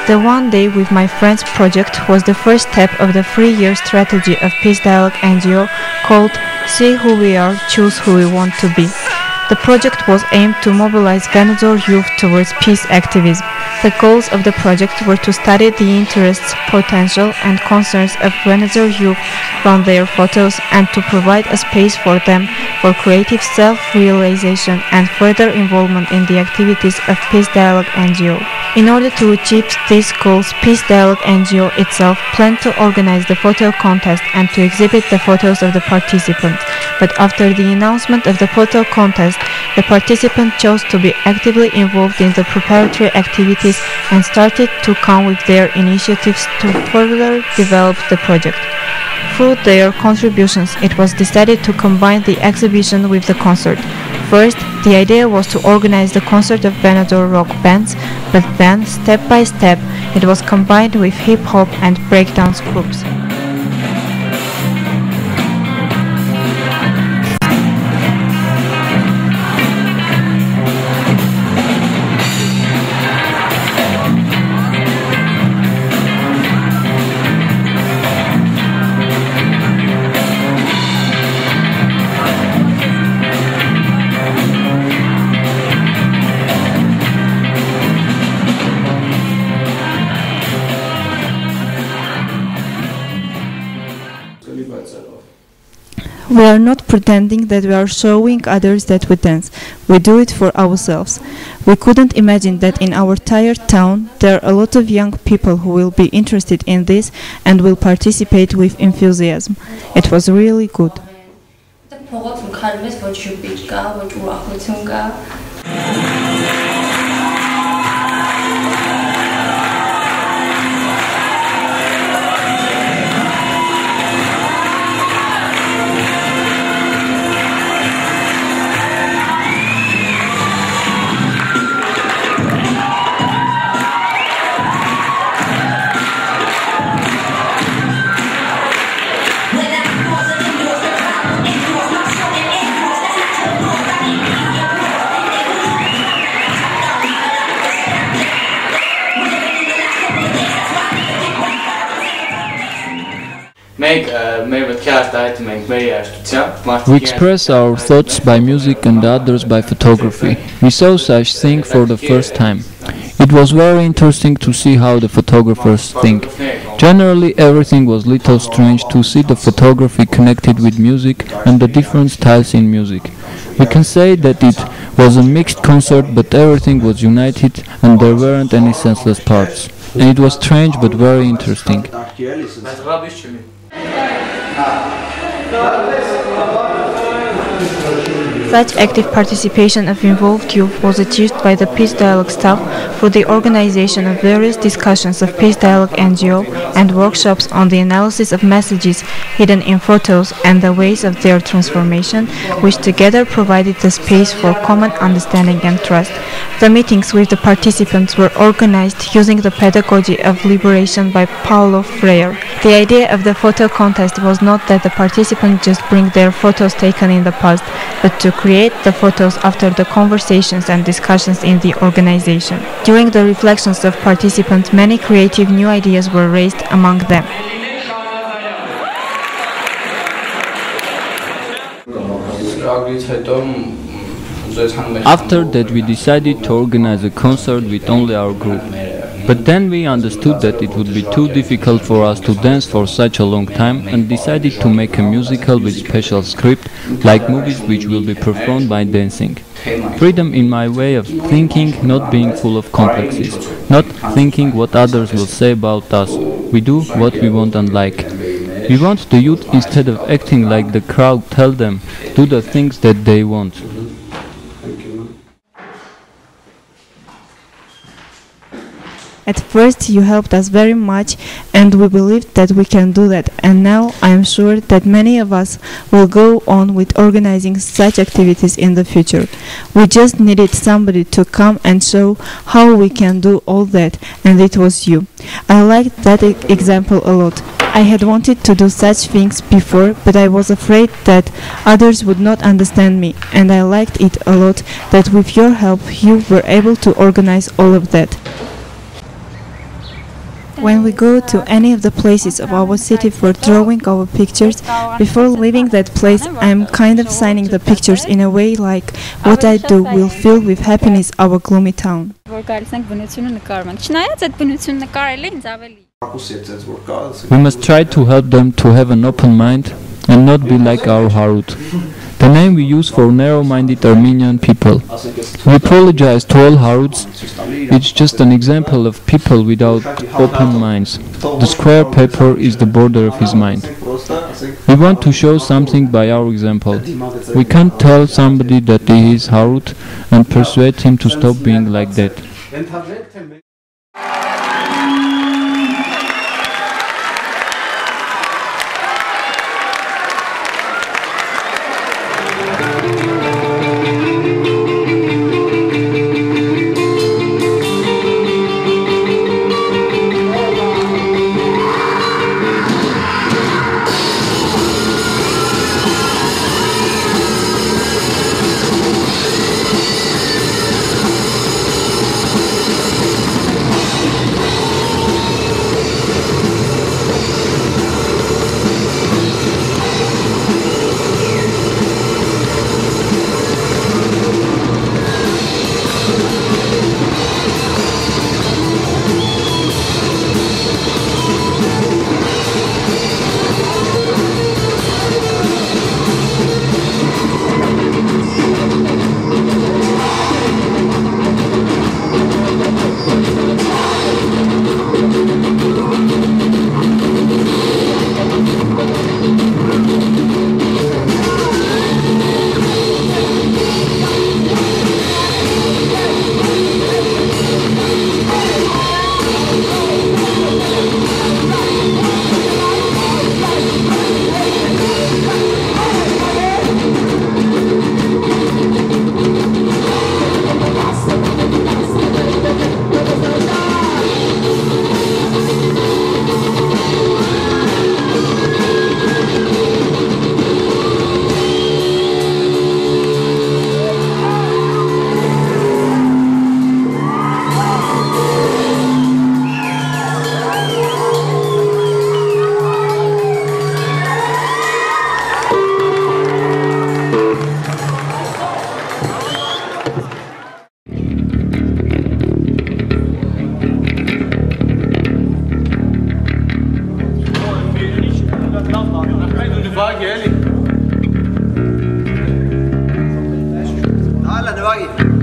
The One Day with My Friends project was the first step of the 3-year strategy of Peace Dialogue NGO called See Who We Are, Choose Who We Want to Be. The project was aimed to mobilize Vanadzor youth towards peace activism. The goals of the project were to study the interests, potential and concerns of Vanadzor youth from their photos and to provide a space for them for creative self-realization and further involvement in the activities of Peace Dialogue NGO. In order to achieve these goals, Peace Dialogue NGO itself planned to organize the photo contest and to exhibit the photos of the participants. But after the announcement of the photo contest, the participants chose to be actively involved in the preparatory activities and started to come with their initiatives to further develop the project. Through their contributions, it was decided to combine the exhibition with the concert. First, the idea was to organize the concert of Vanadzor rock bands, but then, step by step, it was combined with hip-hop and breakdance groups. We are not pretending that we are showing others that we dance. We do it for ourselves. We couldn't imagine that in our tired town there are a lot of young people who will be interested in this and will participate with enthusiasm. It was really good. We express our thoughts by music and others by photography. We saw such thing for the first time. It was very interesting to see how the photographers think. Generally everything was little strange to see the photography connected with music and the different styles in music. We can say that it was a mixed concert, but everything was united and there weren't any senseless parts. And it was strange but very interesting. Such active participation of involved youth was achieved by the Peace Dialogue staff through the organization of various discussions of Peace Dialogue NGO and workshops on the analysis of messages hidden in photos and the ways of their transformation, which together provided the space for common understanding and trust. The meetings with the participants were organized using the pedagogy of liberation by Paulo Freire. The idea of the photo contest was not that the participants just bring their photos taken in the past, but to create the photos after the conversations and discussions in the organization. During the reflections of participants, many creative new ideas were raised among them. After that we decided to organize a concert with only our group. But then we understood that it would be too difficult for us to dance for such a long time and decided to make a musical with special script, like movies which will be performed by dancing. Freedom in my way of thinking, not being full of complexes, not thinking what others will say about us. We do what we want and like. We want the youth, instead of acting like the crowd, tell them, do the things that they want. At first you helped us very much and we believed that we can do that, and now I am sure that many of us will go on with organizing such activities in the future. We just needed somebody to come and show how we can do all that, and it was you. I liked that example a lot. I had wanted to do such things before, but I was afraid that others would not understand me, and I liked it a lot that with your help you were able to organize all of that. When we go to any of the places of our city for drawing our pictures, before leaving that place, I am kind of signing the pictures in a way like what I do will fill with happiness our gloomy town. We must try to help them to have an open mind and not be like our Harut, the name we use for narrow-minded Armenian people. We apologize to all Haruts. It's just an example of people without open minds. The square paper is the border of his mind. We want to show something by our example. We can't tell somebody that he is Harut and persuade him to stop being like that. تعال نواقف